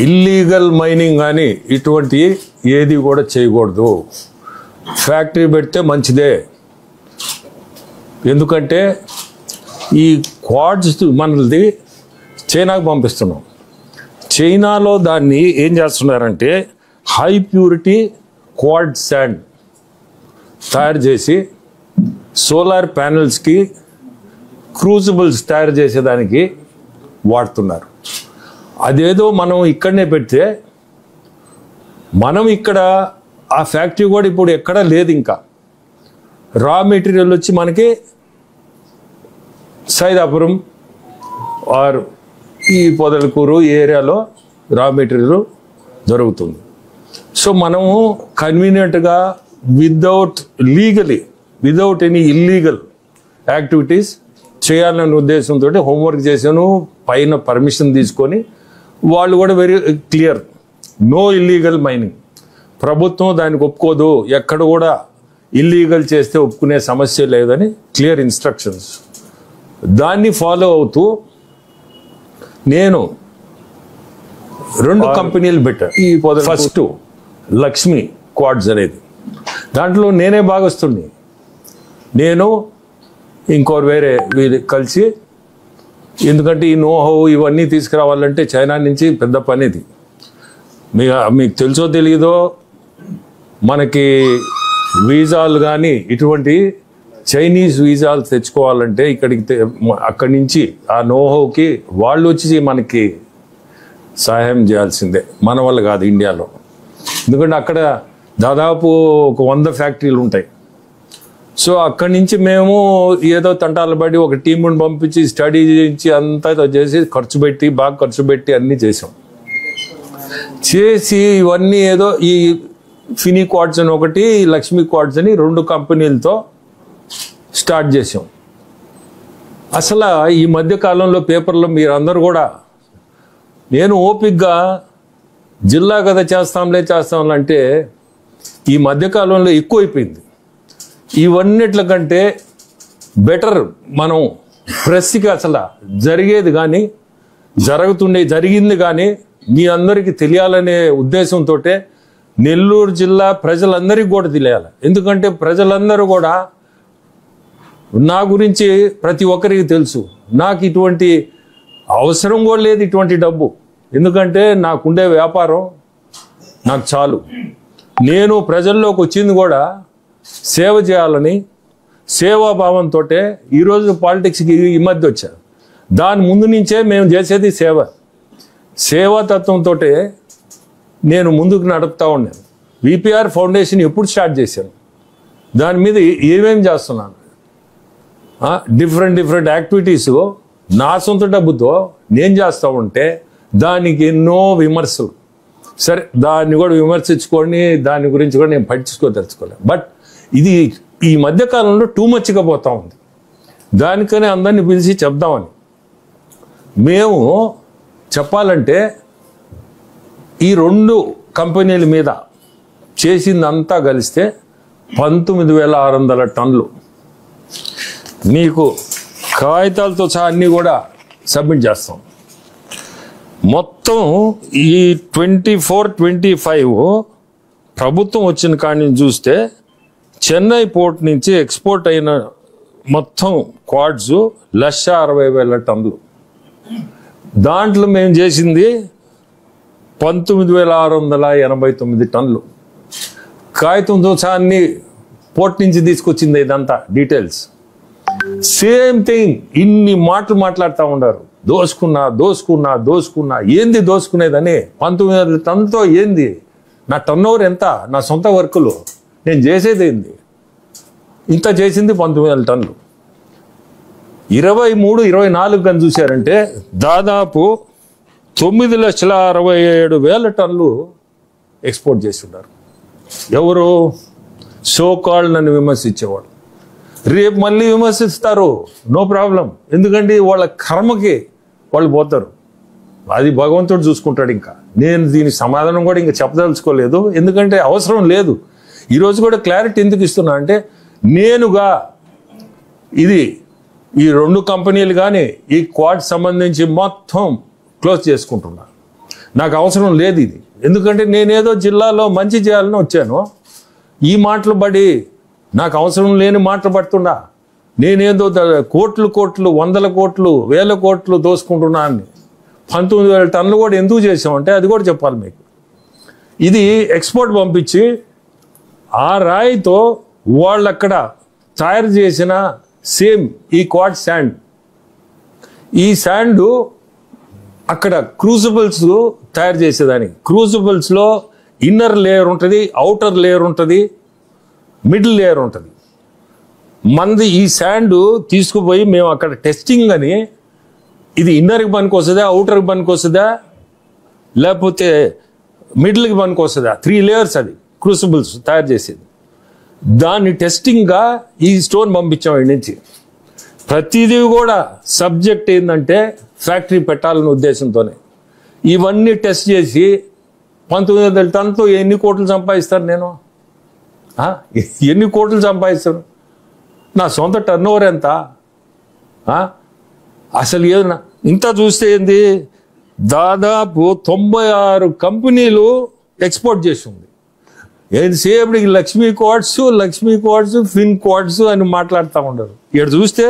Illegal mining కానీ ఇటువంటి ఏది కూడా చేయకూడదు. ఫ్యాక్టరీ పెడితే మంచిదే. ఎందుకంటే ఈ క్వార్ట్జ్ మనది చైనాకు పంపిస్తున్నాం. చైనాలో దాన్ని ఏం చేస్తున్నారంటే హై ప్యూరిటీ క్వార్ట్జ్ శాండ్ తయారు చేసి సోలార్ ప్యానెల్స్కి క్రూజిబుల్స్ తయారు చేసేదానికి వాడుతున్నారు. అదేదో మనం ఇక్కడనే పెడితే మనం ఇక్కడ ఆ ఫ్యాక్టరీ కూడా ఇప్పుడు ఎక్కడా లేదు. ఇంకా రా మెటీరియల్ వచ్చి మనకి సైదాపురం ఆర్ ఈ పొదలకూరు ఈ ఏరియాలో రా మెటీరియల్ దొరుకుతుంది. సో మనము కన్వీనియంట్గా విదౌట్ ఎనీ ఇల్లీగల్ యాక్టివిటీస్ చేయాలనే ఉద్దేశంతో హోంవర్క్ చేశాను. పైన పర్మిషన్ తీసుకొని వాళ్ళు కూడా very clear, no illegal mining. ప్రభుత్వం దానికి ఒప్పుకోదు, ఎక్కడ కూడా ఇల్లీగల్ చేస్తే ఒప్పుకునే సమస్య లేదని క్లియర్ ఇన్స్ట్రక్షన్స్. దాన్ని ఫాలో అవుతూ నేను 2 కంపెనీలు పెట్టాను. ఈ ఫస్ట్ లక్ష్మి క్వార్ట్జ్ అనేది, దాంట్లో నేనే భాగస్తుడిని. నేను ఇంకోరు వేరే వీళ్ళు కలిసి, ఎందుకంటే ఈ నోహో ఇవన్నీ తీసుకురావాలంటే చైనా నుంచి పెద్ద పని ఇది. మీకు తెలుసో తెలియదో, మనకి వీసాలు కానీ ఇటువంటి చైనీస్ వీసాలు తెచ్చుకోవాలంటే అక్కడి నుంచి ఆ నోహోకి వాళ్ళు వచ్చి మనకి సహాయం చేయాల్సిందే, మన వల్ల కాదు ఇండియాలో. ఎందుకంటే అక్కడ దాదాపు ఒక 100 ఫ్యాక్టరీలు ఉంటాయి. సో అక్కడి నుంచి మేము ఏదో తంటాలు పడి ఒక టీముని పంపించి స్టడీ చేయించి అంతా చేసి బాగా ఖర్చు పెట్టి అన్నీ చేసి ఇవన్నీ ఏదో ఈ ఫినీ క్వార్ట్జ్ అని ఒకటి, లక్ష్మీ క్వార్ట్జ్ అని 2 కంపెనీలతో స్టార్ట్ చేసాం. అసలు ఈ మధ్య కాలంలో పేపర్లో మీరందరూ కూడా, నేను ఓపిక్గా జిల్లా కదా చేస్తాంలే అంటే ఈ మధ్యకాలంలో ఎక్కువైపోయింది. ఇవన్నిట్ల కంటే బెటర్ మనం ప్రెస్కి అసలు జరిగింది కానీ మీ అందరికీ తెలియాలనే ఉద్దేశంతో నెల్లూరు జిల్లా ప్రజలందరికీ కూడా తెలియాలి. ఎందుకంటే ప్రజలందరూ కూడా నా గురించి ప్రతి ఒక్కరికి తెలుసు. నాకు ఇటువంటి అవసరం కూడా లేదు, ఇటువంటి డబ్బు. ఎందుకంటే నాకుండే వ్యాపారం నాకు చాలు. నేను ప్రజల్లోకి వచ్చింది కూడా సేవ చేయాలని సేవాభావంతో ఈరోజు పాలిటిక్స్కి ఈ మధ్య వచ్చాను. దాని ముందు నుంచే మేము చేసేది సేవాతత్వంతో నేను ముందుకు నడుపుతూ ఉన్నాను. విపిఆర్ ఫౌండేషన్ ఎప్పుడు స్టార్ట్ చేశాను, దాని మీద ఏమేమి చేస్తున్నాను, డిఫరెంట్ యాక్టివిటీస్ నా సొంత డబ్బుతో నేను చేస్తూ ఉంటే దానికి ఎన్నో విమర్శలు. సరే, దాన్ని కూడా విమర్శించుకొని దాని గురించి కూడా నేను పట్టించుకోదలుచుకోలేదు. బట్ ఇది ఈ మధ్యకాలంలో టూ మచ్గా పోతూ ఉంది. దానికనే అందరినీ పిలిచి చెప్దామని మేము చెప్పాలంటే ఈ 2 కంపెనీల మీద చేసిందంతా కలిస్తే 19,600 టన్నులు. మీకు కాగితాలతో సహా అన్నీ కూడా సబ్మిట్ చేస్తాం. మొత్తం ఈ 24-25 ప్రభుత్వం వచ్చిన కాడి నుంచి చూస్తే చెన్నై పోర్ట్ నుంచి ఎక్స్పోర్ట్ అయిన మొత్తం క్వార్ట్జ్ 1,60,000 టన్నులు. దాంట్లో మేము చేసింది 19,689 టన్నులు. కాగితంతో సహా అన్ని పోర్ట్ నుంచి తీసుకొచ్చింది. ఇదంతా డీటెయిల్స్ సేమ్ థింగ్. ఇన్ని మాటలు మాట్లాడుతూ ఉన్నారు, దోసుకున్నా. ఏంది దోసుకునేదని? 19,000 టన్నులతో ఏంది? నా టర్న్ ఓవర్ ఎంత? నా సొంత వర్కులు నేను చేసేది ఏంది? ఇంత చేసింది 19,000 టన్నులు. 23-24 కానీ చూశారంటే దాదాపు 9,67,000 టన్నులు ఎక్స్పోర్ట్ చేస్తున్నారు. ఎవరు? సోకాల్డ్ నన్ను విమర్శించేవాడు. రేపు మళ్ళీ విమర్శిస్తారు, నో ప్రాబ్లం. ఎందుకంటే వాళ్ళ కర్మకి వాళ్ళు పోతారు, అది భగవంతుడు చూసుకుంటాడు. ఇంకా నేను దీనికి సమాధానం కూడా ఇంకా చెప్పదలుచుకోలేదు, ఎందుకంటే అవసరం లేదు. ఈరోజు కూడా క్లారిటీ ఎందుకు ఇస్తున్నా అంటే, నేనుగా ఇది ఈ 2 కంపెనీలు కానీ ఈ క్వాడ్ సంబంధించి మొత్తం క్లోజ్ చేసుకుంటున్నా. నాకు అవసరం లేదు ఇది. ఎందుకంటే నేనేదో జిల్లాలో మంచి చేయాలని వచ్చాను. ఈ మాటలు పడి నాకు అవసరం లేని మాటలు పడుతున్నా, నేనేదో కోట్లు 100 కోట్లు 1000 కోట్లు దోసుకుంటున్నా అని. 19,000 టన్నులు కూడా ఎందుకు చేసామంటే అది కూడా చెప్పాలి మీకు. ఇది ఎక్స్పోర్ట్ పంపించి ఆ రాయితో వాళ్ళు అక్కడ తయారు చేసిన సేమ్ ఈ క్వార్ట్జ్ శాండ్, ఈ శాండ్ అక్కడ క్రూసిబుల్స్ తయారు చేసేదానికి. క్రూసిబుల్స్లో ఇన్నర్ లేయర్ ఉంటుంది, అవుటర్ లేయర్ ఉంటుంది, మిడిల్ లేయర్ ఉంటుంది. మంది ఈ శాండ్ తీసుకుపోయి మేము అక్కడ టెస్టింగ్ అని, ఇది ఇన్నర్కి పనికి వస్తుందా, అవుటర్కి పనికి వస్తుందా, లేకపోతే మిడిల్కి పనికి వస్తుందా, 3 లేయర్స్ అది క్రూసిబుల్స్ తయారు చేసేది. దాన్ని టెస్టింగ్గా ఈ స్టోన్ పంపించాం ఇక్కడి నుంచి. ప్రతిదీ కూడా సబ్జెక్ట్ ఏంటంటే ఫ్యాక్టరీ పెట్టాలనే ఉద్దేశంతోనే ఇవన్నీ టెస్ట్ చేసి 19,000 టన్నుతో ఎన్ని కోట్లు సంపాదిస్తాను నేను? ఎన్ని కోట్లు సంపాదిస్తాను? నా సొంత టర్న్ ఓవర్ ఎంత? అసలు ఏదన్నా ఇంత చూస్తే ఏంది, దాదాపు 96 కంపెనీలు ఎక్స్పోర్ట్ చేసి ఉంది. ఎంతసేపటికి లక్ష్మీ క్వార్ట్స్ ఫిన్ క్వార్ట్స్ అని మాట్లాడుతూ ఉండరు. ఇక్కడ చూస్తే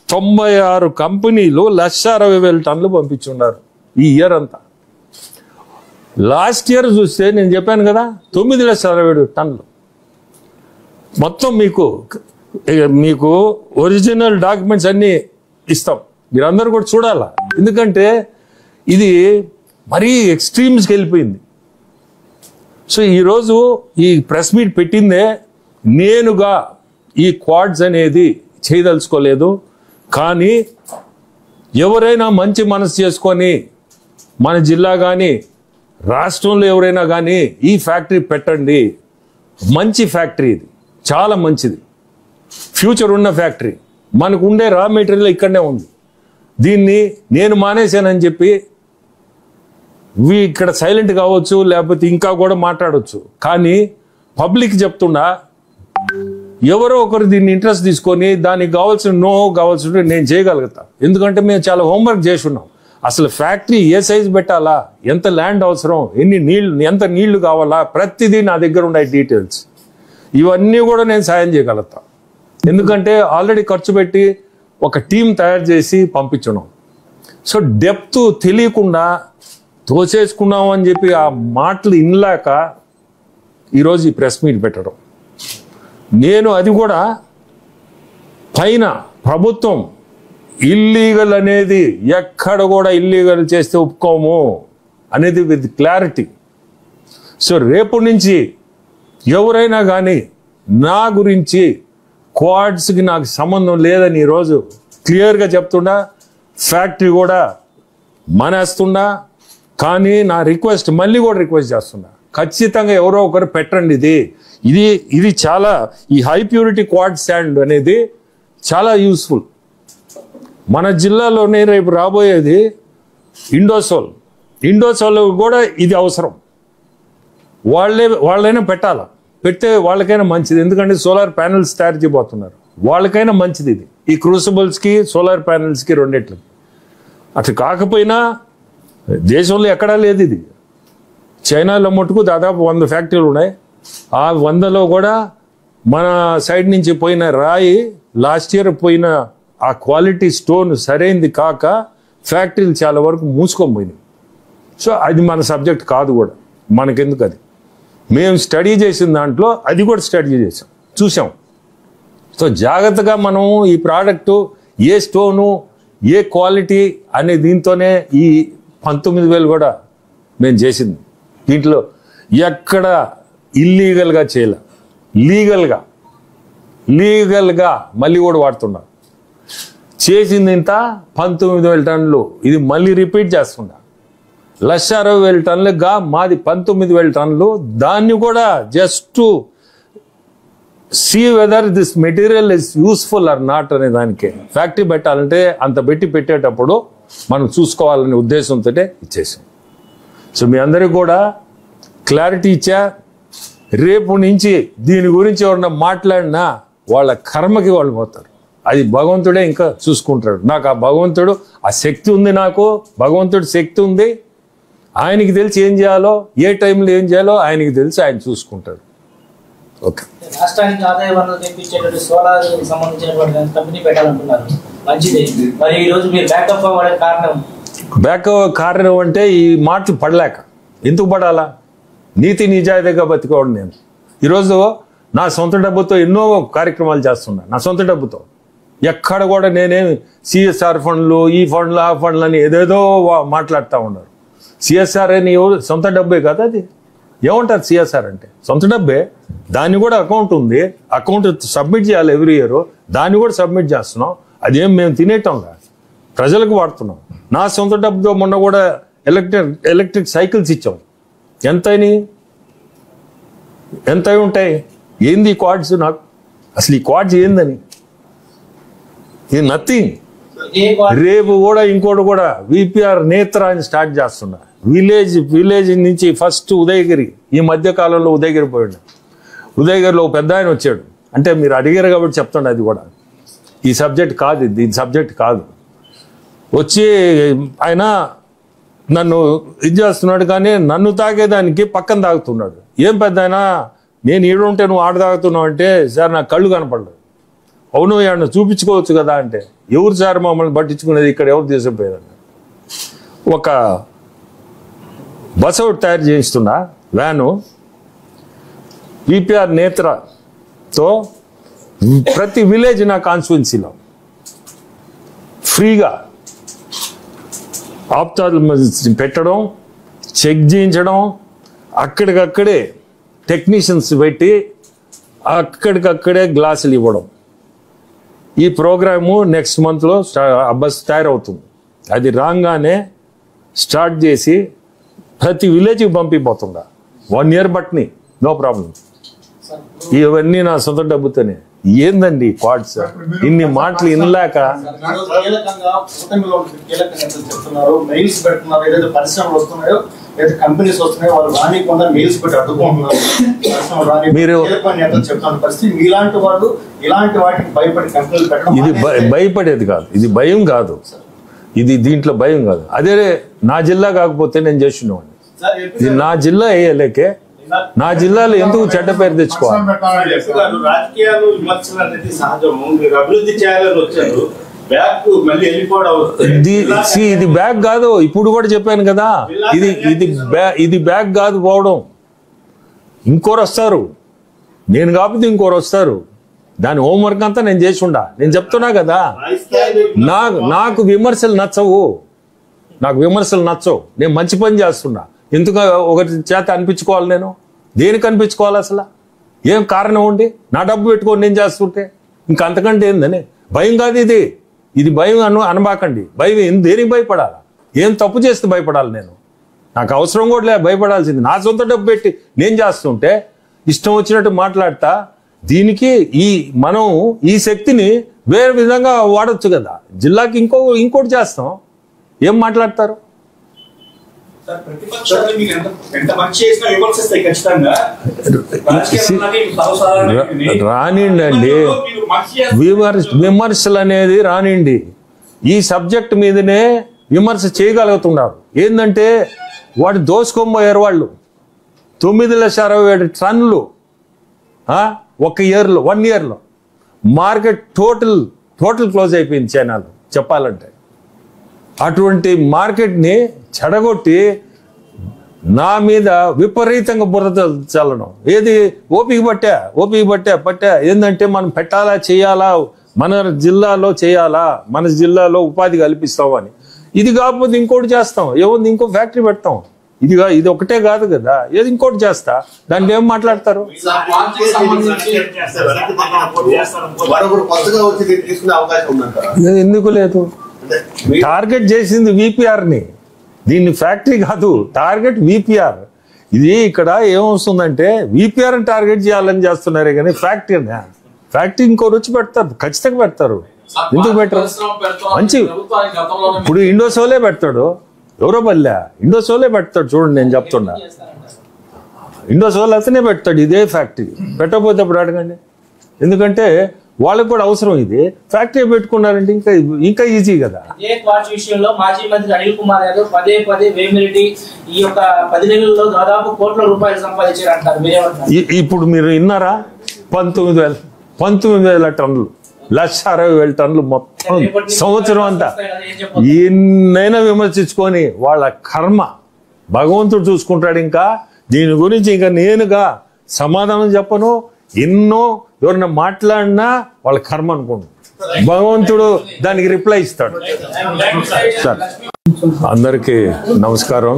96 కంపెనీలు 1,60,000 టన్నులు పంపించున్నారు ఈ ఇయర్ అంతా. లాస్ట్ ఇయర్ చూస్తే నేను చెప్పాను కదా 9,60,000 టన్నులు. మొత్తం మీకు ఒరిజినల్ డాక్యుమెంట్స్ అన్నీ ఇస్తాం, మీరందరూ కూడా చూడాలా. ఎందుకంటే ఇది మరీ ఎక్స్ట్రీమ్స్కి వెళ్ళిపోయింది. సో ఈరోజు ఈ ప్రెస్ మీట్ పెట్టిందే నేనుగా ఈ క్వాడ్స్ అనేది చేయదలుచుకోలేదు. కానీ ఎవరైనా మంచి మనసు చేసుకొని మన జిల్లా కానీ రాష్ట్రంలో ఎవరైనా కానీ ఈ ఫ్యాక్టరీ పెట్టండి. మంచి ఫ్యాక్టరీ, ఇది చాలా మంచిది, ఫ్యూచర్ ఉన్న ఫ్యాక్టరీ. మనకు ఉండే రా మెటీరియల్ ఇక్కడనే ఉంది. దీన్ని నేను మానేశానని చెప్పి ఇక్కడ సైలెంట్ కావచ్చు, లేకపోతే ఇంకా కూడా మాట్లాడవచ్చు. కానీ పబ్లిక్ చెప్తున్నా, ఎవరో ఒకరు దీన్ని ఇంట్రెస్ట్ తీసుకొని దానికి కావాల్సిన నేను చేయగలుగుతా. ఎందుకంటే మేము చాలా హోంవర్క్ చేసి ఉన్నాం. అసలు ఫ్యాక్టరీ ఏ సైజు పెట్టాలా, ఎంత ల్యాండ్ అవసరం, ఎంత నీళ్లు కావాలా, ప్రతిదీ నా దగ్గర ఉన్నాయి డీటెయిల్స్. ఇవన్నీ కూడా నేను సాయం చేయగలుగుతా. ఎందుకంటే ఆల్రెడీ ఖర్చు పెట్టి ఒక టీం తయారు చేసి పంపించున్నాం. సో డెప్త్ తెలియకుండా తోచేసుకున్నాం అని చెప్పి ఆ మాటలు ఇన్లాక ఈరోజు ఈ ప్రెస్ మీట్ పెట్టడం. నేను అది కూడా పైన ప్రభుత్వం ఇల్లీగల్ అనేది ఎక్కడ కూడా ఇల్లీగల్ చేస్తే ఒప్పుకోము అనేది విత్ క్లారిటీ. సో రేపు నుంచి ఎవరైనా కానీ నా గురించి క్వాడ్స్కి నాకు సంబంధం లేదని ఈరోజు క్లియర్గా చెప్తున్నా. ఫ్యాక్టరీ కూడా మానేస్తున్నా. కానీ నా రిక్వెస్ట్ మళ్ళీ కూడా రిక్వెస్ట్ చేస్తున్నా, ఖచ్చితంగా ఎవరో ఒకరు పెట్టండి. ఇది చాలా, ఈ హై ప్యూరిటీ క్వార్ట్జ్ శాండ్ అనేది చాలా యూస్ఫుల్. మన జిల్లాలోనే రేపు రాబోయేది ఇండోసోల్ కూడా ఇది అవసరం. వాళ్ళైనా పెట్టాలా, పెడితే వాళ్ళకైనా మంచిది. ఎందుకంటే సోలార్ ప్యానెల్స్ తయారు చేయబోతున్నారు, వాళ్ళకైనా మంచిది ఇది. ఈ క్రూసిబుల్స్కి సోలార్ ప్యానెల్స్కి రెండిట్లకి. అట్లా కాకపోయినా దేశంలో ఎక్కడా లేదు ఇది. చైనాలో మటుకు దాదాపు 100 ఫ్యాక్టరీలు ఉన్నాయి. ఆ 100లో కూడా మన సైడ్ నుంచి పోయిన రాయి, లాస్ట్ ఇయర్ పోయిన ఆ క్వాలిటీ స్టోన్ సరైనది కాక ఫ్యాక్టరీలు చాలా వరకు మూసుకొని పోయినాయి. సో అది మన సబ్జెక్ట్ కాదు కూడా, మనకెందుకు. అది మేము స్టడీ చేసిన దాంట్లో అది కూడా స్టడీ చూసాం. సో జాగ్రత్తగా మనం ఈ ప్రోడక్టు ఏ స్టోను ఏ క్వాలిటీ అనే దీంతోనే ఈ 19,000 కూడా మేము చేసింది. దీంట్లో ఎక్కడ ఇల్లీగల్గా చేయలే, లీగల్గా మళ్ళీ కూడా వాడుతున్నా. చేసింది ఇంత 19,000 టన్నులు. ఇది మళ్ళీ రిపీట్ చేస్తున్నా. 1,60,000 టన్నులుగా మాది 19,000 టన్నులు. దాన్ని కూడా just see whether this material is useful or not అనే దానికే. ఫ్యాక్టరీ పెట్టాలంటే అంత పెట్టేటప్పుడు మనం చూసుకోవాలనే ఉద్దేశంతో ఇచ్చేసాం. సో మీ అందరికీ కూడా క్లారిటీ ఇచ్చా. రేపు నుంచి దీని గురించి ఎవరన్నా మాట్లాడినా వాళ్ళ కర్మకి వాళ్ళు పోతారు. అది భగవంతుడే ఇంకా చూసుకుంటాడు. నాకు ఆ భగవంతుడు, ఆ శక్తి ఉంది, నాకు భగవంతుడి శక్తి ఉంది. ఆయనకి తెలిసి ఏం చేయాలో, ఏ టైంలో ఏం చేయాలో ఆయనకి తెలిసి ఆయన చూసుకుంటాడు. ఓకే. రాష్ట్రానికి ఆదాయ వనరులు తెప్పించేటువంటి సోలార్ సంబంధించినటువంటి కంపెనీ పెట్టాలంటున్నారు, మంచిది. మరి ఈ రోజు మీరు బ్యాకప్ అవ్వడానికి కారణం? బ్యాకప్ కారణం అంటే ఈ మాటలు పడలేక. ఎందుకు పడాలా? నీతి నిజాయితీగా బతికోవడం నేను. ఈరోజు నా సొంత డబ్బుతో ఎన్నో కార్యక్రమాలు చేస్తున్నా, నా సొంత డబ్బుతో. ఎక్కడ కూడా నేనేమి సిఎస్ఆర్ ఫండ్లు, ఈ ఫండ్లు, ఆ ఫండ్లు అని ఏదేదో మాట్లాడుతూ ఉన్నారు. సిఎస్ఆర్ అని సొంత డబ్బే కదా అది. ఏమంటారు సిఎస్ఆర్ అంటే? సొంత డబ్బే. దాన్ని కూడా అకౌంట్ ఉంది, అకౌంట్ సబ్మిట్ చేయాలి ఎవ్రీ ఇయర్. దాన్ని కూడా సబ్మిట్ చేస్తున్నాం. అదేం మేము తినేటంగా, ప్రజలకు వాడుతున్నాం. నా సొంత డబ్బుతో మొన్న కూడా ఎలక్ట్రిక్ సైకిల్స్ ఇచ్చాం. ఎంత ఉంటాయి? ఏంది ఈ కార్డ్స్? నాకు అసలు ఈ కార్డ్స్ ఏందని, ఇది నథింగ్. రేపు కూడా ఇంకోటి కూడా విపిఆర్ నేత్ర అని స్టార్ట్ చేస్తున్నా. విలేజ్ నుంచి ఫస్ట్ ఉదయగిరి, ఈ మధ్య కాలంలో ఉదయగిరి పోయాడు. ఉదయగిరిలో పెద్ద ఆయన వచ్చాడు. అంటే మీరు అడిగారు కాబట్టి చెప్తాడు. అది కూడా ఈ సబ్జెక్ట్ కాదు, దీని సబ్జెక్ట్ కాదు. వచ్చి ఆయన నన్ను ఇది చేస్తున్నాడు, కానీ నన్ను తాగేదానికి పక్కన తాగుతున్నాడు. ఏం పెద్ద ఆయన, నేను ఈడుంటే నువ్వు ఆడ తాగుతున్నావు అంటే, సార్ నాకు కళ్ళు కనపడలేదు. అవును, ఏమన్నా చూపించుకోవచ్చు కదా అంటే, ఎవరు సార్ మమ్మల్ని పట్టించుకునేది, ఇక్కడ ఎవరు తీసుకుపోయేదన్న. ఒక బస్ ఒకటి తయారు చేయిస్తున్నా, వ్యాను. విపిఆర్ నేత్రతో ప్రతి విలేజ్ నా కాన్స్టిట్యున్సీలో ఫ్రీగా ఆప్థాల్మాలజిస్ట్ పెట్టడం, చెక్ చేయించడం, అక్కడికక్కడే టెక్నీషియన్స్ పెట్టి అక్కడికక్కడే గ్లాసులు ఇవ్వడం. ఈ ప్రోగ్రాము నెక్స్ట్ మంత్లో బస్ తయారవుతుంది. అది రాగానే స్టార్ట్ చేసి ప్రతి విలేజ్కి పంపిపోతుందా. 1 year బట్ని, నో ప్రాబ్లం. ఇవన్నీ నా సొంత డబ్బుతోనే. ఏందండి కార్డ్స్? ఇన్ని మాటలు వినలేక మీరు ఇది భయపడేది కాదు, ఇది భయం కాదు, ఇది దీంట్లో భయం కాదు. అదే నా జిల్లా కాకపోతే నేను చేసినవాడిని. ఇది నా జిల్లా అయ్యేలేకే నా జిల్లాలో ఎందుకు చెడ్డ పేరు తెచ్చుకోవాలి? రాజకీయాలు విమర్శలు అనేది సహజము. అభివృద్ధి చేయాలని వచ్చారు, ఇది బ్యాగ్ కాదు. ఇప్పుడు కూడా చెప్పాను కదా, ఇది బ్యాగ్ కాదు పోవడం. ఇంకోరు వస్తారు, నేను కాకపోతే ఇంకోరు వస్తారు. దాని హోంవర్క్ అంతా నేను చేసి ఉండా. నేను చెప్తున్నా కదా, నాకు విమర్శలు నచ్చవు, నేను మంచి పని చేస్తున్నా. ఎందుకు ఒకటి చేత అనిపించుకోవాలి? నేను దేనికి అనిపించుకోవాలి? అసలు ఏం కారణం ఉండి నా డబ్బు పెట్టుకొని నేను చేస్తుంటే ఇంకంతకంటే ఏందని? భయం కాదు ఇది భయం అనబాకండి. భయం దేనికి భయపడాలా? ఏం తప్పు చేస్తే భయపడాలి? నాకు అవసరం కూడా లే భయపడాల్సింది. నా సొంత డబ్బు పెట్టి నేను చేస్తుంటే ఇష్టం వచ్చినట్టు మాట్లాడతా. దీనికి మనం ఈ శక్తిని వేరే విధంగా వాడచ్చు కదా. జిల్లాకి ఇంకోటి చేస్తాం. ఏం మాట్లాడతారు? రానిండి, విమర్శలు అనేది రానిండి. ఈ సబ్జెక్ట్ మీదనే విమర్శ చేయగలుగుతున్నారు. ఏంటంటే వాడు దోసుకోబోయారు వాళ్ళు. 9,67,000 టన్నులు ఒక ఇయర్లో, 1 yearలో. మార్కెట్ టోటల్ క్లోజ్ అయిపోయింది చైనాలో చెప్పాలంటే. అటువంటి మార్కెట్ని చెడగొట్టి నా మీద విపరీతంగా బురద చల్లడం. ఏది ఓపిక పట్టా ఏంటంటే మనం పెట్టాలా, చేయాలా, మన జిల్లాలో చేయాలా, మన జిల్లాలో ఉపాధి కల్పిస్తామని. ఇది కాకపోతే ఇంకోటి చేస్తాం. ఏముంది, ఇంకో ఫ్యాక్టరీ పెడతాం. ఇది ఒకటే కాదు కదా, ఏది ఇంకోటి చేస్తా. దాన్ని ఏం మాట్లాడతారు? ఎందుకు లేదు? టార్గెట్ చేసింది విపిఆర్ని, దీన్ని ఫ్యాక్టరీ కాదు. Target VPR. ఇది ఇక్కడ ఏమొస్తుందంటే విపిఆర్ టార్గెట్ చేయాలని చేస్తున్నారే కానీ ఫ్యాక్టరీ ఇంకో రుచి పెడతారు, ఖచ్చితంగా పెడతారు. ఎందుకు పెట్టరు? మంచి ఇప్పుడు ఇండోసోలే పెడతాడు, ఎవరో బల్లే ఇండోసోలే పెడతాడు. చూడండి, నేను చెప్తున్నా, ఇండోసోల్ అతనే పెడతాడు ఇదే ఫ్యాక్టరీ. పెట్టకపోతే అప్పుడు అడగండి. ఎందుకంటే వాళ్ళకి కూడా అవసరం ఇది. ఫ్యాక్టరీ పెట్టుకున్నారంటే ఇంకా ఈజీ కదా. ఇదే క్వార్ట్స్ విషయంలో మాజీ మంత్రి అనిల్ కుమార్ యాదవ్ పదే వేమిరెడ్డి ఈ యొక్క 10 నెలల్లో దాదాపు కోట్ల రూపాయలు సంపాదించారు అంటారు. ఇప్పుడు మీరు విన్నారా? 19,000 టన్నులు, 1,60,000 టన్నులు మొత్తం సంవత్సరం అంతా. ఎన్నైనా విమర్శించుకొని వాళ్ళ కర్మ భగవంతుడు చూసుకుంటాడు. ఇంకా దీని గురించి ఇంకా నేనుగా సమాధానం చెప్పను. ఎన్నో ఎవరైనా మాట్లాడినా వాళ్ళ కర్మ అనుకోండి, భగవంతుడు దానికి రిప్లై ఇస్తాడు. సార్ అందరికీ నమస్కారం.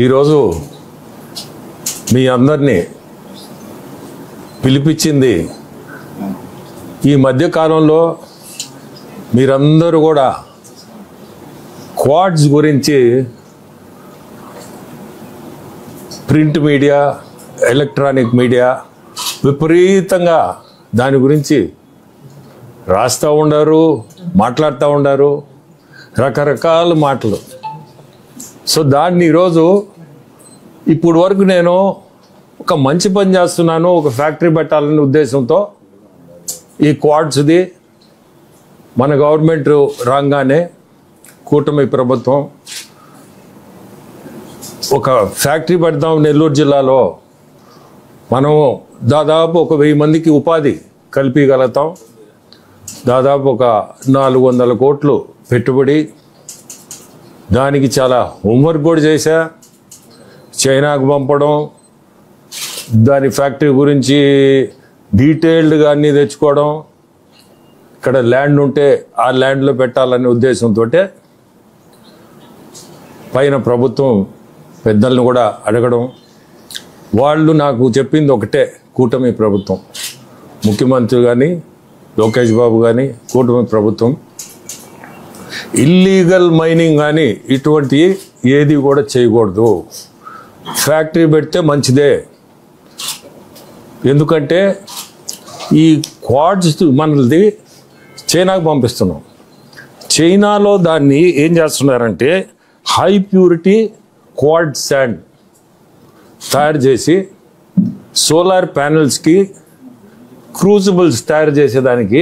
ఈరోజు మీ అందరినీ పిలిపించింది, ఈ మధ్యకాలంలో మీరందరూ కూడా క్వాడ్స్ గురించి ప్రింట్ మీడియా, ఎలక్ట్రానిక్ మీడియా విపరీతంగా దాని గురించి రాస్తూ ఉండారు, మాట్లాడుతూ ఉండారు, రకరకాల మాటలు. సో దాన్ని ఈరోజు ఇప్పుడు వరకు నేను ఒక మంచి పని చేస్తున్నాను, ఒక ఫ్యాక్టరీ పెట్టాలనే ఉద్దేశంతో ఈ క్వాడ్స్ది మన గవర్నమెంట్ రాగానే కూటమి ప్రభుత్వం ఒక ఫ్యాక్టరీ పెడతాం నెల్లూరు జిల్లాలో. మనం దాదాపు ఒక 1000 మందికి ఉపాధి కల్పించగలుగుతాం. దాదాపు ఒక 400 కోట్లు పెట్టుబడి. దానికి చాలా హోంవర్క్ కూడా చేశా. చైనాకు పంపడం, దాని ఫ్యాక్టరీ గురించి డీటెయిల్డ్గా అన్నీ తెచ్చుకోవడం, ఇక్కడ ల్యాండ్ ఉంటే ఆ ల్యాండ్లో పెట్టాలనే ఉద్దేశంతో పైన ప్రభుత్వం పెద్దలను కూడా అడగడం. వాళ్ళు నాకు చెప్పింది ఒకటే, కూటమి ప్రభుత్వం, ముఖ్యమంత్రి కానీ లోకేష్ బాబు కానీ కూటమి ప్రభుత్వం ఇల్లీగల్ మైనింగ్ కానీ ఇటువంటి ఏది కూడా చేయకూడదు. ఫ్యాక్టరీ పెడితే మంచిదే. ఎందుకంటే ఈ క్వాడ్స్ మనది చైనాకు పంపిస్తున్నాం. చైనాలో దాన్ని ఏం చేస్తున్నారంటే హై ప్యూరిటీ క్వాడ్ శాండ్ తయారు చేసి సోలార్ ప్యానెల్స్కి క్రూజిబుల్స్ తయారు చేసేదానికి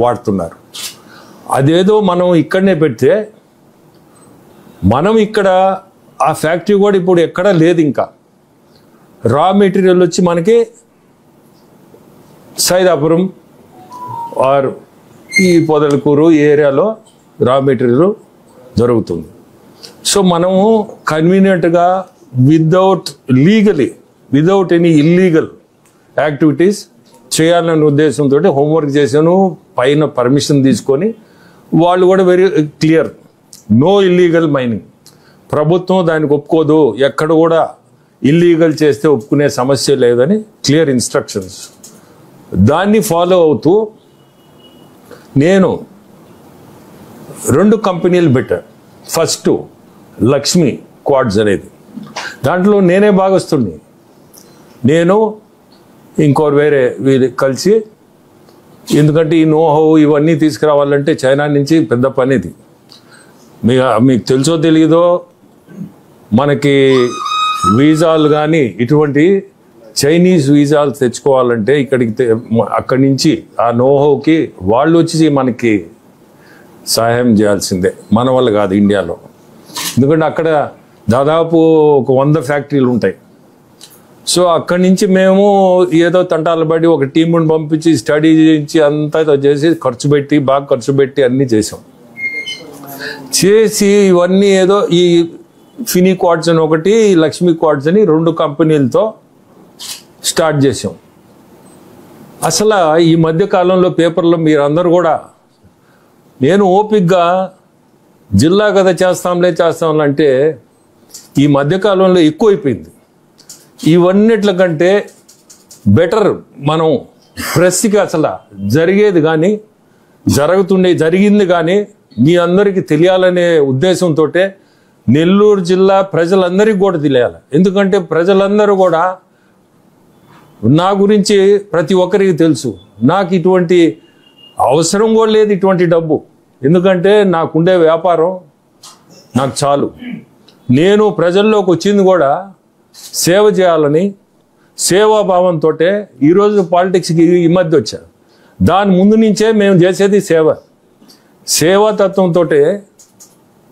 వాడుతున్నారు. అదేదో మనం ఇక్కడనే పెడితే మనం ఇక్కడ ఆ ఫ్యాక్టరీ కూడా ఇప్పుడు ఎక్కడా లేదు. ఇంకా రా మెటీరియల్ వచ్చి మనకి సైదాపురం ఆర్ ఈ పొదలకూరు ఏరియాలో రా మెటీరియల్ దొరుకుతుంది. సో మనము కన్వీనియంట్గా విదౌట్ ఎనీ ఇల్లీగల్ యాక్టివిటీస్ చేయాలనే ఉద్దేశంతో హోంవర్క్ చేశాను. పైన పర్మిషన్ తీసుకొని వాళ్ళు కూడా very clear, no illegal mining. ప్రభుత్వం దానికి ఒప్పుకోదు, ఎక్కడ కూడా ఇల్లీగల్ చేస్తే ఒప్పుకునే సమస్య లేదని క్లియర్ ఇన్స్ట్రక్షన్స్. దాన్ని ఫాలో అవుతూ నేను 2 కంపెనీలు పెట్టాను. ఫస్ట్ లక్ష్మి క్వాడ్స్ అనేది, దాంట్లో నేనే భాగస్తుడిని. నేను ఇంకోరు వేరే కలిసి, ఎందుకంటే ఈ నోహౌ ఇవన్నీ తీసుకురావాలంటే చైనా నుంచి పెద్ద పని ఇది. మీకు తెలుసో తెలియదో, మనకి వీసాలు కానీ ఇటువంటి చైనీస్ వీసాలు తెచ్చుకోవాలంటే అక్కడి నుంచి ఆ నోహౌకి వాళ్ళు వచ్చి మనకి సహాయం చేయాల్సిందే, మన వల్ల కాదు ఇండియాలో. ఎందుకంటే అక్కడ దాదాపు ఒక 100 ఫ్యాక్టరీలు ఉంటాయి. సో అక్కడి నుంచి మేము ఏదో తంటాలు పడి ఒక టీముని పంపించి స్టడీ చేయించి అంతా చేసి బాగా ఖర్చు పెట్టి అన్నీ చేసి ఇవన్నీ ఏదో ఈ ఫినీ క్వాడ్స్ అని ఒకటి, లక్ష్మీ క్వాడ్స్ అని 2 కంపెనీలతో స్టార్ట్ చేసాం. అసలు ఈ మధ్య కాలంలో పేపర్లో మీరందరూ కూడా, నేను ఓపిక్గా జిల్లా కదా చేస్తాంలే అంటే ఈ మధ్యకాలంలో ఎక్కువైపోయింది. ఇవన్నిట్ల కంటే బెటర్ మనం ప్రెస్కి అసలు జరిగింది కానీ మీ అందరికీ తెలియాలనే ఉద్దేశంతో నెల్లూరు జిల్లా ప్రజలందరికీ కూడా తెలియాలి. ఎందుకంటే ప్రజలందరూ కూడా నా గురించి ప్రతి ఒక్కరికి తెలుసు. నాకు ఇటువంటి అవసరం కూడా లేదు, ఇటువంటి డబ్బు. ఎందుకంటే నాకుండే వ్యాపారం నాకు చాలు. నేను ప్రజల్లోకి వచ్చింది కూడా సేవ చేయాలని, సేవాభావంతో ఈరోజు పాలిటిక్స్కి ఈ మధ్య వచ్చారు. దాని ముందు నుంచే మేము చేసేది సేవాతత్వంతో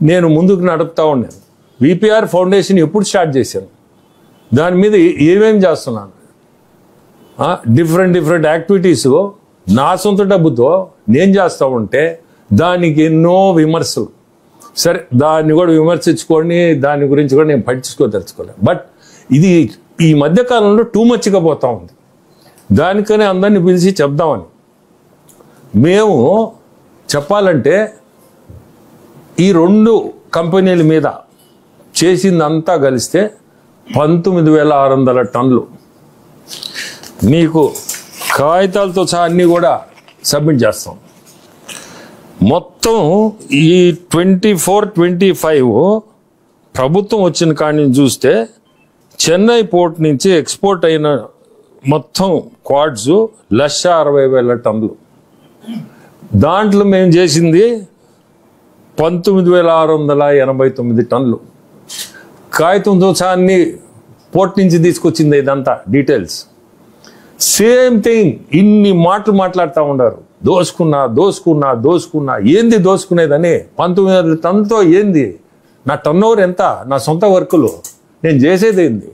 నేను ముందుకు నడుపుతా ఉన్నాను. విపిఆర్ ఫౌండేషన్ ఎప్పుడు స్టార్ట్ చేశాను, దాని మీద ఏమేమి చేస్తున్నాను, డిఫరెంట్ యాక్టివిటీస్ నా సొంత డబ్బుతో నేను చేస్తూ ఉంటే దానికి ఎన్నో విమర్శలు. సరే, దాన్ని కూడా విమర్శించుకొని దాని గురించి కూడా నేను పట్టించుకోదలుచుకోలేదు. బట్ ఇది ఈ మధ్యకాలంలో టూ మచ్గా పోతా ఉంది. దానికనే అందరినీ పిలిచి చెప్దామని మేము చెప్పాలంటే ఈ 2 కంపెనీల మీద చేసిందంతా కలిస్తే 19,600 టన్నులు. మీకు కాగితాలతో సహా అన్నీ కూడా సబ్మిట్ చేస్తాం. మొత్తం ఈ 24-25 ప్రభుత్వం వచ్చిన కాడి నుంచి చూస్తే చెన్నై పోర్ట్ నుంచి ఎక్స్పోర్ట్ అయిన మొత్తం క్వాడ్స్ 1,60,000 టన్నులు. దాంట్లో మేము చేసింది 19,689 టన్నులు. కాగితంతో సహా అన్ని పోర్ట్ నుంచి తీసుకొచ్చింది ఇదంతా డీటెయిల్స్. సేమ్ థింగ్, ఇన్ని మాటలు మాట్లాడుతూ ఉన్నారు. దోసుకున్నా ఏంది దోసుకునేదని. 19,000 టన్నులతో ఏంది? నా టర్న్ ఓవర్ ఎంత? నా సొంత వర్కులు నేను చేసేది ఏంది?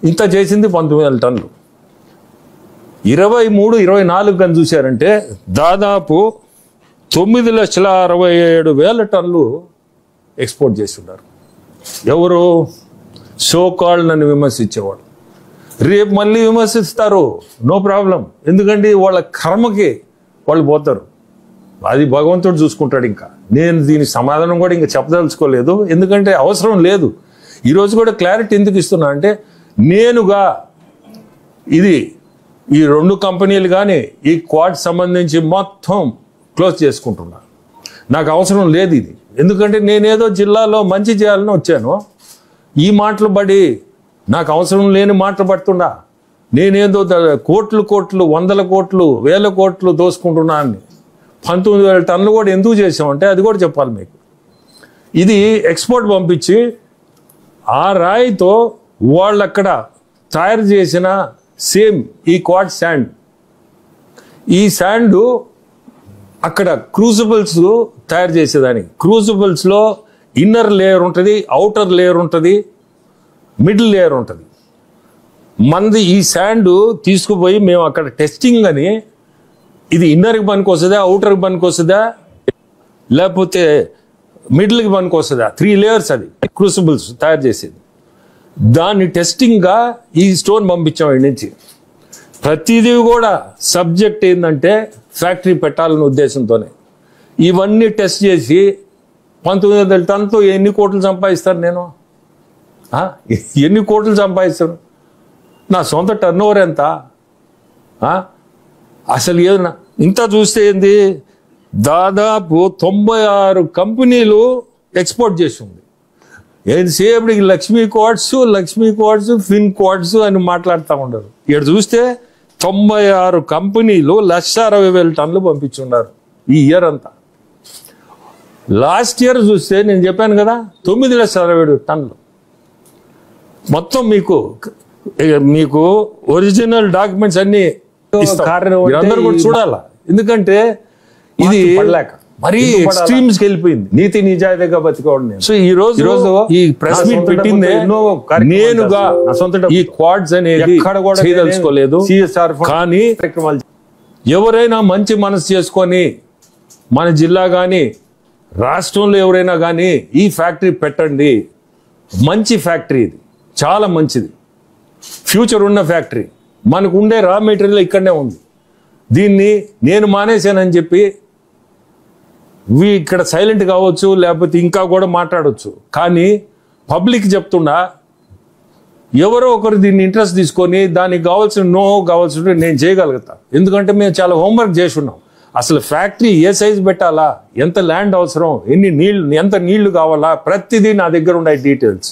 ఇంత చేసింది 19,000 టన్నులు. 23-24 కానీ చూశారంటే దాదాపు 9,67,000 టన్నులు ఎక్స్పోర్ట్ చేసి ఉన్నారు. ఎవరు? సోకాల్డ్ నన్ను విమర్శించేవాడు. రేపు మళ్ళీ విమర్శిస్తారు, నో ప్రాబ్లం. ఎందుకంటే వాళ్ళ కర్మకి వాళ్ళు పోతారు, అది భగవంతుడు చూసుకుంటాడు. ఇంకా నేను దీని సమాధానం కూడా ఇంకా చెప్పదలుచుకోలేదు, ఎందుకంటే అవసరం లేదు. ఈరోజు కూడా క్లారిటీ ఎందుకు ఇస్తున్నా అంటే, నేనుగా ఇది ఈ 2 కంపెనీలు కానీ ఈ క్వాడ్ సంబంధించి మొత్తం క్లోజ్ చేసుకుంటున్నా. నాకు అవసరం లేదు ఇది. ఎందుకంటే నేనేదో జిల్లాలో మంచి చేయాలని వచ్చాను. ఈ మాటలు పడి నాకు అవసరం లేని మాటలు పడుతున్నా. నేనేదో కోట్లు 100 కోట్లు 1000 కోట్లు దోసుకుంటున్నా అని. 19,000 టన్నులు కూడా ఎందుకు చేసామంటే అది కూడా చెప్పాలి మీకు. ఇది ఎక్స్పోర్ట్ పంపించి ఆ రాయితో వాళ్ళు అక్కడ తయారు చేసిన సేమ్ ఈ క్వాడ్ శాండ్, ఈ శాండ్ అక్కడ క్రూసిబుల్స్ తయారు చేసేదానికి. క్రూసిబుల్స్లో ఇన్నర్ లేయర్ ఉంటుంది, అవుటర్ లేయర్ ఉంటుంది, మిడిల్ లేయర్ ఉంటుంది. మనది ఈ శాండ్ తీసుకుపోయి మేము అక్కడ టెస్టింగ్ అని, ఇది ఇన్నర్కి పనికి వస్తుందా, అవుటర్కి పనికి వస్తుందా, లేకపోతే మిడిల్కి పనికి వస్తుందా, 3 లేయర్స్ అది క్రూసిబుల్స్ తయారు చేసేది. దాన్ని టెస్టింగ్గా ఈ స్టోన్ పంపించాం ఇక్కడి నుంచి. ప్రతిదీ కూడా సబ్జెక్ట్ ఏంటంటే ఫ్యాక్టరీ పెట్టాలనే ఉద్దేశంతోనే ఇవన్నీ టెస్ట్ చేసి 19,000 టన్నులతో ఎన్ని కోట్లు సంపాదిస్తారు? నేను ఎన్ని కోట్లు సంపాదిస్తాను? నా సొంత టర్న్ ఓవర్ ఎంత? అసలు ఏదన్నా ఇంత చూస్తే ఏంది, దాదాపు 96 కంపెనీలు ఎక్స్పోర్ట్ చేసి ఉంది. ఎంతసేపటికి లక్ష్మీ క్వాడ్స్ ఫిన్ క్వాడ్స్ అని మాట్లాడుతూ ఉండరు. ఇక్కడ చూస్తే 96 కంపెనీలు 1,60,000 టన్నులు పంపించున్నారు ఈ ఇయర్ అంతా. లాస్ట్ ఇయర్ చూస్తే నేను చెప్పాను కదా 9,60,000 టన్నులు. మొత్తం మీకు ఒరిజినల్ డాక్యుమెంట్స్ అన్ని అందరూ కూడా చూడాలా. ఎందుకంటే ఇది మరీ ఎక్స్ట్రీమ్స్ వెళ్ళిపోయింది. నీతి నిజాయితీగా బతికోవడం. సో ఈ రోజు ఈ ప్రెస్ మీట్ పెట్టింది నేనుగా ఈ క్వాడ్స్ అనేది చేయదలుచుకోలేదు. కానీ ఎవరైనా మంచి మనసు చేసుకొని మన జిల్లా కానీ రాష్ట్రంలో ఎవరైనా కానీ ఈ ఫ్యాక్టరీ పెట్టండి. మంచి ఫ్యాక్టరీ, ఇది చాలా మంచిది, ఫ్యూచర్ ఉన్న ఫ్యాక్టరీ. మనకు ఉండే రా మెటీరియల్ ఇక్కడనే ఉంది. దీన్ని నేను మానేశానని చెప్పి ఇక్కడ సైలెంట్ కావచ్చు, లేకపోతే ఇంకా కూడా మాట్లాడవచ్చు. కానీ పబ్లిక్ చెప్తున్నా, ఎవరో ఒకరు దీన్ని ఇంట్రెస్ట్ తీసుకొని దానికి కావాల్సిన నేను చేయగలుగుతా. ఎందుకంటే మేము చాలా హోంవర్క్ చేసి ఉన్నాం. అసలు ఫ్యాక్టరీ ఏ సైజు పెట్టాలా, ఎంత ల్యాండ్ అవసరం, ఎంత నీళ్లు కావాలా, ప్రతిదీ నా దగ్గర ఉన్నాయి డీటెయిల్స్.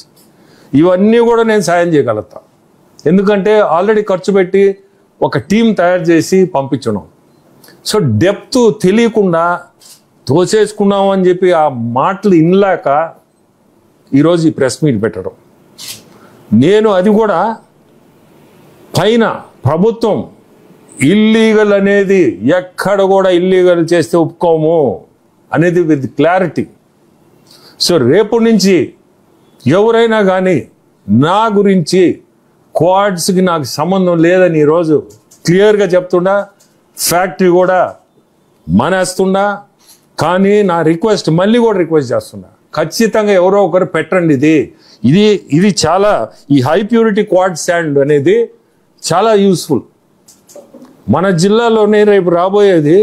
ఇవన్నీ కూడా నేను సాయం చేయగలుగుతా. ఎందుకంటే ఆల్రెడీ ఖర్చు పెట్టి ఒక టీం తయారు చేసి పంపించడం. సో డెప్త్ తెలియకుండా తోసేసుకున్నాం అని చెప్పి ఆ మాటలు ఇన్లాక ఈరోజు ఈ ప్రెస్ మీట్ పెట్టడం. నేను అది కూడా పైన ప్రభుత్వం ఇల్లీగల్ అనేది ఎక్కడ కూడా ఇల్లీగల్ చేస్తే ఒప్పుకోము అనేది విత్ క్లారిటీ. సో రేపు నుంచి ఎవరైనా కానీ నా గురించి క్వాడ్స్కి నాకు సంబంధం లేదని ఈరోజు క్లియర్గా చెప్తున్నా. ఫ్యాక్టరీ కూడా మానేస్తున్నా. కానీ నా రిక్వెస్ట్ మళ్ళీ కూడా రిక్వెస్ట్ చేస్తున్నా, ఖచ్చితంగా ఎవరో ఒకరు పెట్టండి. ఇది చాలా ఈ హై ప్యూరిటీ క్వాడ్ శాండ్ అనేది చాలా యూస్ఫుల్. మన జిల్లాలోనే రేపు రాబోయేది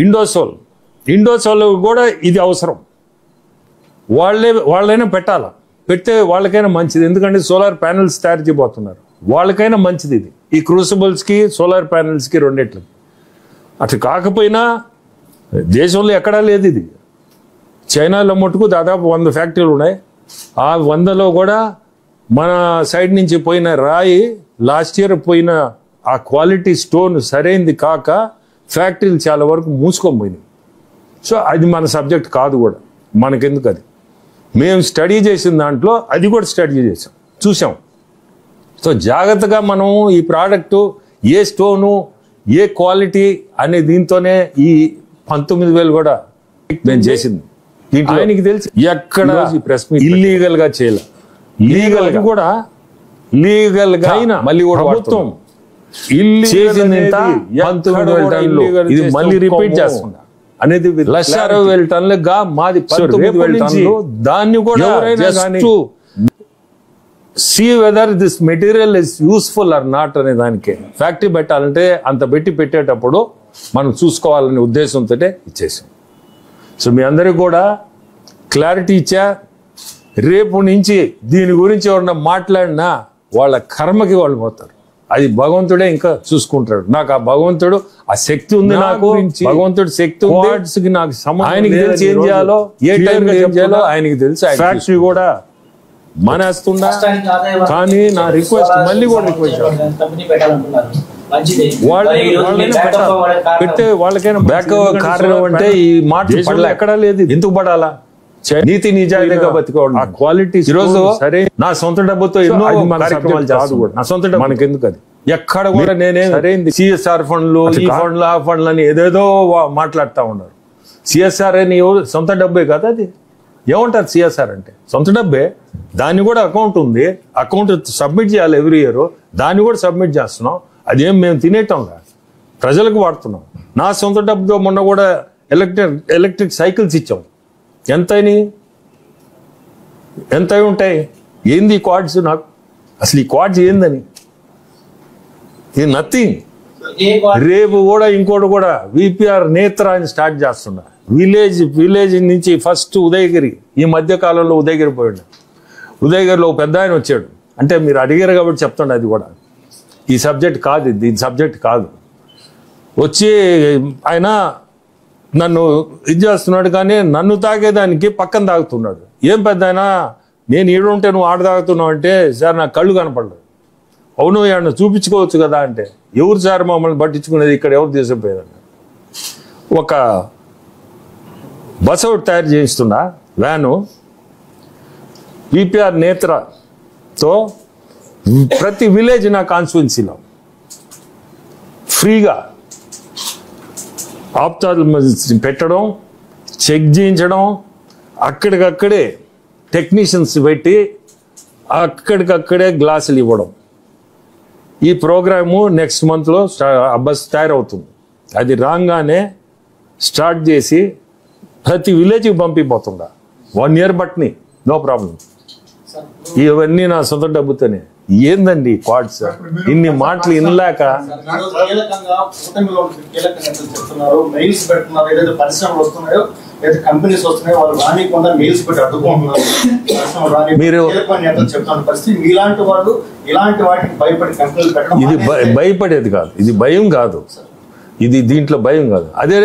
ఇండోసోల్ కూడా ఇది అవసరం. వాళ్ళైనా పెట్టాలా, పెడితే వాళ్ళకైనా మంచిది. ఎందుకంటే సోలార్ ప్యానెల్స్ తయారు చేయబోతున్నారు, వాళ్ళకైనా మంచిది ఇది. ఈ క్రూసిబుల్స్కి సోలార్ ప్యానెల్స్కి రెండిట్లకి. అట్లా కాకపోయినా దేశంలో ఎక్కడా లేదు ఇది. చైనాలో మటుకు దాదాపు 100 ఫ్యాక్టరీలు ఉన్నాయి. ఆ 100లో కూడా మన సైడ్ నుంచి పోయిన రాయి లాస్ట్ ఇయర్ పోయిన ఆ క్వాలిటీ స్టోన్ సరైనది కాక ఫ్యాక్టరీలు చాలా వరకు మూసుకొని పోయినాయి. సో అది మన సబ్జెక్ట్ కాదు కూడా, మనకెందుకు అది. మేము స్టడీ చేసిన దాంట్లో అది కూడా స్టడీ చూసాం. సో జాగ్రత్తగా మనం ఈ ప్రోడక్టు ఏ స్టోను ఏ క్వాలిటీ అనే దీంతోనే ఈ 19,000 కూడా నేను చేసింది. దీంట్లో ఆయనకి తెలిసి ఎక్కడ ఇల్లీగల్ గా చేయాలి, లీగల్ కూడా లీగల్ గా మళ్ళీ కూడా ప్రభుత్వం చేసింది 19,000 టన్నులు. ఇది మళ్ళీ రిపీట్ చేస్తున్నా అనేది 1,60,000 టన్నులుగా మాది 19,000 టన్నులు. దాన్ని కూడా see whether this material is useful or not అనే దానికి ఫ్యాక్టరీ పెట్టాలంటే అంత పెట్టేటప్పుడు మనం చూసుకోవాలనే ఉద్దేశంతో ఇచ్చేసాం. సో మీ అందరికీ కూడా క్లారిటీ ఇచ్చా. రేపు నుంచి దీని గురించి ఎవరన్నా మాట్లాడినా వాళ్ళ కర్మకి వాళ్ళు పోతారు. అది భగవంతుడే ఇంకా చూసుకుంటాడు. నాకు ఆ భగవంతుడు ఆ శక్తి ఉంది, నాకు భగవంతుడు శక్తి ఉంది. నాకు ఆయనకి తెలిసి ఏం చేయాలో, ఏ టైంలో ఏం చేయాలో ఆయనకి తెలుసు. ఫ్యాక్టరీ కూడా మానేస్తున్నా. కానీ నా రిక్వెస్ట్ మళ్ళీ కూడా రిక్వెస్ట్ పెడితే వాళ్ళకైనా బ్యాకప్ కారణం అంటే ఈ మాట ఎక్కడా లేదు. ఎందుకు పడాలా? నీతి నిజాయితీగా బతికోవడం, ఆ క్వాలిటీ. ఈరోజు సరే నా సొంత డబ్బుతో ఎన్నో కార్యక్రమాలు చేస్తాను. నా సొంత డబ్బు మనకెందుకు అది. ఎక్కడ కూడా నేనే సరైంది సిఎస్ఆర్ ఫండ్లు, ఈ ఫండ్లు, ఆ ఫండ్లు అని ఏదేదో మాట్లాడుతూ ఉన్నారు. సిఎస్ఆర్ అని ఎవరు సొంత డబ్బే కదా అది. ఏమంటారు సిఎస్ఆర్ అంటే? సొంత డబ్బే. దాన్ని కూడా అకౌంట్ ఉంది, అకౌంట్ సబ్మిట్ చేయాలి ఎవ్రీ ఇయర్. దాన్ని కూడా సబ్మిట్ చేస్తున్నాం. అదేం మేము తినేటం కాదు, ప్రజలకు వాడుతున్నాం. నా సొంత డబ్బుతో మొన్న కూడా ఎలక్ట్రిక్ సైకిల్స్ ఇచ్చాం. ఎంత ఉంటాయి? ఏంది ఈ క్వాడ్స్? నాకు అసలు ఈ క్వాడ్స్ ఏందని నథింగ్. రేపు కూడా ఇంకోటి కూడా విపిఆర్ నేత్ర అని స్టార్ట్ చేస్తున్నా. విలేజ్ నుంచి ఫస్ట్ ఉదయగిరి, ఈ మధ్య కాలంలో ఉదయగిరి పోయాడు. ఉదయగిరిలో పెద్ద ఆయన వచ్చాడు. అంటే మీరు అడిగారు కాబట్టి చెప్తుండే, అది కూడా ఈ సబ్జెక్ట్ కాదు, ఇది సబ్జెక్ట్ కాదు. వచ్చి ఆయన నన్ను ఇది చేస్తున్నాడు, కానీ నన్ను తాగేదానికి పక్కన తాగుతున్నాడు. ఏం పెద్ద ఆయన, నేను ఈడుంటే నువ్వు ఆడ తాగుతున్నావు అంటే, సార్ నాకు కళ్ళు కనపడలేదు. అవును ఏమన్నా చూపించుకోవచ్చు కదా అంటే, ఎవరు సార్ మమ్మల్ని పట్టించుకునేది, ఇక్కడ ఎవరు తీసుకుపోయేదన్న. ఒక బస్ ఒకటి తయారు చేయిస్తున్నా, వ్యాను. విపిఆర్ నేత్రతో ప్రతి విలేజ్ నా కాన్స్టిట్యున్సీలో ఫ్రీగా ఆప్థాల్మాలజిస్ట్ పెట్టడం, చెక్ చేయించడం, అక్కడికక్కడే టెక్నీషియన్స్ పెట్టి అక్కడికక్కడే గ్లాసులు ఇవ్వడం. ఈ ప్రోగ్రాము నెక్స్ట్ మంత్లో బస్ తయారవుతుంది. అది రాగానే స్టార్ట్ చేసి ప్రతి విలేజ్కి పంపిపోతుందా. 1 year బట్ని, నో ప్రాబ్లం. ఇవన్నీ నా సొంత డబ్బుతోనే. ఏందండి క్వాడ్స్? ఇన్ని మాటలు ఇనలేక మీరు ఇది భయపడేది కాదు, ఇది భయం కాదు, ఇది దీంట్లో భయం కాదు. అదే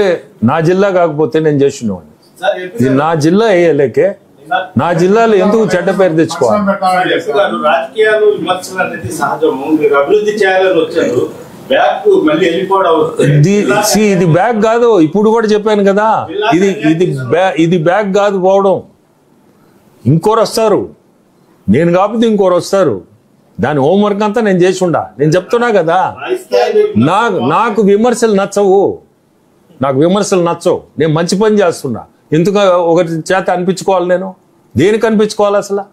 నా జిల్లా కాకపోతే నేను చేస్తున్నాను. ఇది నా జిల్లా అయ్యేలేకే నా జిల్లాలో ఎందుకు చెడ్డ పేరు తెచ్చుకోవాలి? రాజకీయాలు విమర్శలు అనేది సహజము. మీరు అభివృద్ధి చేయాలని వచ్చారు, ఇది బ్యాక్ కాదు. ఇప్పుడు కూడా చెప్పాను కదా, ఇది బ్యాక్ కాదు పోవడం. ఇంకోరు వస్తారు, నేను కాకపోతే ఇంకోరు వస్తారు. దాని హోంవర్క్ అంతా నేను చేసి ఉండా. నేను చెప్తున్నా కదా, రాజకీయాలు నాకు విమర్శలు నచ్చవు. నాకు విమర్శలు నచ్చవు. నేను మంచి పని చేస్తున్నా. ఎందుకు ఒకటి చేత అనిపించుకోవాలి? నేను దేనికి అనిపించుకోవాలి అసలు?